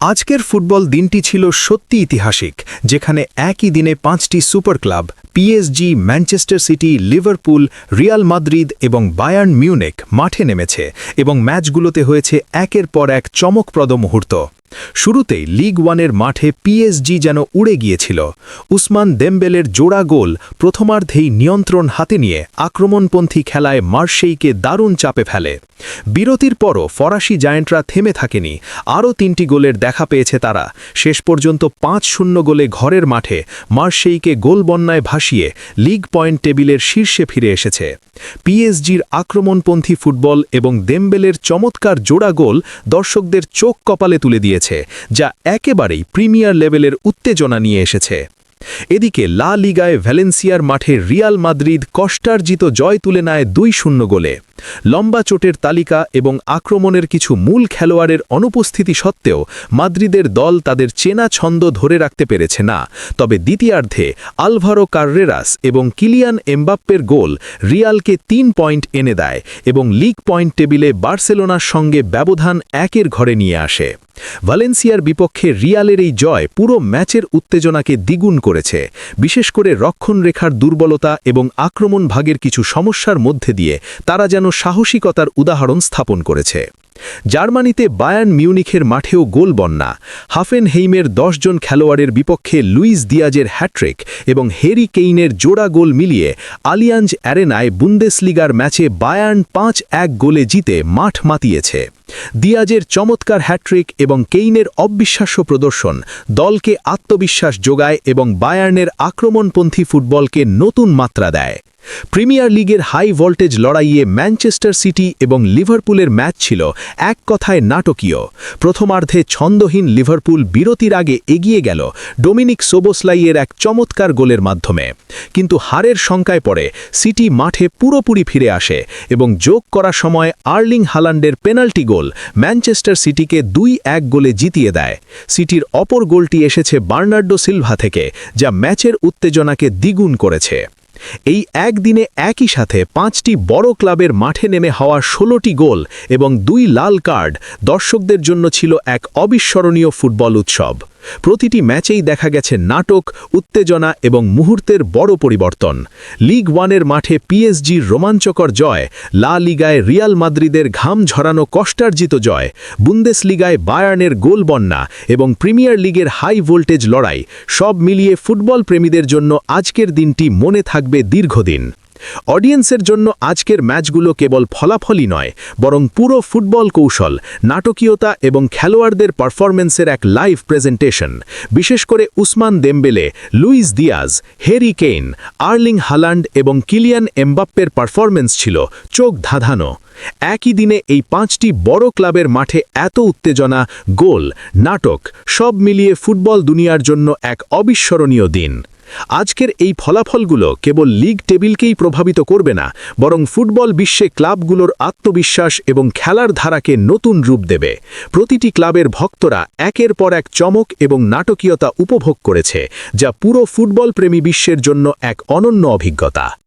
আজকের ফুটবল দিনটি ছিল সত্যি ঐতিহাসিক, যেখানে একই দিনে 5টি super club PSG, Manchester city, Liverpool, Real Madrid এবং বায়ার্ন মিউনিখ মাঠে নেমেছে এবং ম্যাচগুলোতে হয়েছে একের পর এক চমকপ্রদ মুহূর্ত। শুরুতেই লিগ ওয়ানের মাঠে পিএসজি যেন উড়ে গিয়েছিল। উসমান দেমবেলের জোড়া গোল প্রথমার্ধেই নিয়ন্ত্রণ হাতে নিয়ে আক্রমণপন্থী খেলায় মার্শেইকে দারুণ চাপে ফেলে। বিরতির পরও ফরাসি জায়ান্টরা থেমে থাকেনি, আরও 3টি গোলের দেখা পেয়েছে তারা। শেষ পর্যন্ত 5-0 গোলে ঘরের মাঠে মার্শেইকে গোল বন্যায় ভাসিয়ে লিগ পয়েন্ট টেবিলের শীর্ষে ফিরে এসেছে। পিএসজির আক্রমণপন্থী ফুটবল এবং দেমবেলের চমৎকার জোড়া গোল দর্শকদের চোখ কপালে তুলে দিয়েছে, যা একেবারেই প্রিমিয়ার লেভেলের উত্তেজনা নিয়ে এসেছে। এদিকে লা লিগায় ভ্যালেন্সিয়ার মাঠে রিয়াল মাদ্রিদ কষ্টার্জিত জয় তুলে নেয় 2-0 গোলে। লম্বা চোটের তালিকা এবং আক্রমণের কিছু মূল খেলোয়াড়ের অনুপস্থিতি সত্ত্বেও মাদ্রিদের দল তাদের চেনা ছন্দ ধরে রাখতে পেরেছে না। তবে দ্বিতীয়ার্ধে আলভারো কাররেরাস এবং কিলিয়ান এমবাপ্পের গোল রিয়ালকে 3 পয়েন্ট এনে দেয় এবং লিগ পয়েন্ট টেবিলে বার্সেলোনার সঙ্গে ব্যবধান 1-এর ঘরে নিয়ে আসে। ভ্যালেন্সিয়ার বিপক্ষে রিয়ালের এই জয় পুরো ম্যাচের উত্তেজনাকে দ্বিগুণ করেছে, বিশেষ করে রক্ষণরেখার দুর্বলতা এবং আক্রমণ ভাগের কিছু সমস্যার মধ্যে দিয়ে তারা যেন সাহসিকতার উদাহরণ স্থাপন করেছে। জার্মানিতে বায়ার্ন মিউনিখের মাঠেও গোল বন্যা। হাফেনহেইমের 10 জন খেলোয়াড়ের বিপক্ষে লুইস দিয়াজের হ্যাট্রিক এবং হ্যারি কেইনের জোড়া গোল মিলিয়ে আলিয়াঞ্জ অ্যারেনায় বুন্দেসলিগার ম্যাচে বায়ার্ন 5-1 গোলে জিতে মাঠ মাতিয়েছে। দিয়াজের চমৎকার হ্যাট্রিক এবং কেইনের অবিশ্বাস্য প্রদর্শন দলকে আত্মবিশ্বাস যোগায় এবং বায়ার্নের আক্রমণপন্থী ফুটবলকে নতুন মাত্রা দেয়। প্রিমিয়ার লিগের হাই ভোল্টেজ লড়াইয়ে ম্যানচেস্টার সিটি এবং লিভারপুলের ম্যাচ ছিল এক কথায় নাটকীয়। প্রথমার্ধে ছন্দহীন লিভারপুল বিরতির আগে এগিয়ে গেল ডোমিনিক সোবোসলাইয়ের এক চমৎকার গোলের মাধ্যমে, কিন্তু হারের শঙ্কায় পড়ে সিটি মাঠে পুরোপুরি ফিরে আসে এবং যোগ করার সময় আর্লিং হালান্ডের পেনাল্টি গোল ম্যানচেস্টার সিটিকে 2-1 গোলে জিতিয়ে দেয়। সিটির অপর গোলটি এসেছে বার্নার্ডো সিলভা থেকে, যা ম্যাচের উত্তেজনাকে দ্বিগুণ করেছে। এই একদিনে একই সাথে 5টি বড় ক্লাবের মাঠে নেমে হওয়া 16টি গোল এবং 2 লাল কার্ড দর্শকদের জন্য ছিল এক অবিস্মরণীয় ফুটবল উৎসব। প্রতিটি ম্যাচেই দেখা গেছে নাটক, উত্তেজনা এবং মুহূর্তের বড় পরিবর্তন। লিগ ওয়ানের মাঠে পিএসজির রোমাঞ্চকর জয়, লা লিগায় রিয়াল মাদ্রিদের ঘাম ঝরানো কষ্টার্জিত জয়, বুন্দেসলিগায় বায়ার্নের গোল বন্যা এবং প্রিমিয়ার লিগের হাই ভোল্টেজ লড়াই, সব মিলিয়ে ফুটবল প্রেমীদের জন্য আজকের দিনটি মনে থাকবে দীর্ঘদিন। অডিয়েন্সের জন্য আজকের ম্যাচগুলো কেবল ফলাফলই নয়, বরং পুরো ফুটবল কৌশল, নাটকীয়তা এবং খেলোয়াড়দের পারফরম্যান্সের এক লাইভ প্রেজেন্টেশন। বিশেষ করে Ousmane Dembele, Luis Diaz, Harry Kane, Erling Haaland এবং কিলিয়ান এমবাপ্পের পারফরম্যান্স ছিল চোখ ধাঁধানো। একই দিনে এই 5টি বড় ক্লাবের মাঠে এত উত্তেজনা, গোল, নাটক সব মিলিয়ে ফুটবল দুনিয়ার জন্য এক অবিস্মরণীয় দিন। আজকের এই ফলাফলগুলো কেবল লিগ টেবিলকেই প্রভাবিত করবে না, বরং ফুটবল বিশ্বে ক্লাবগুলোর আত্মবিশ্বাস এবং খেলার ধারাকে নতুন রূপ দেবে। প্রতিটি ক্লাবের ভক্তরা একের পর এক চমক এবং নাটকীয়তা উপভোগ করেছে, যা পুরো ফুটবল প্রেমী বিশ্বের জন্য এক অনন্য অভিজ্ঞতা।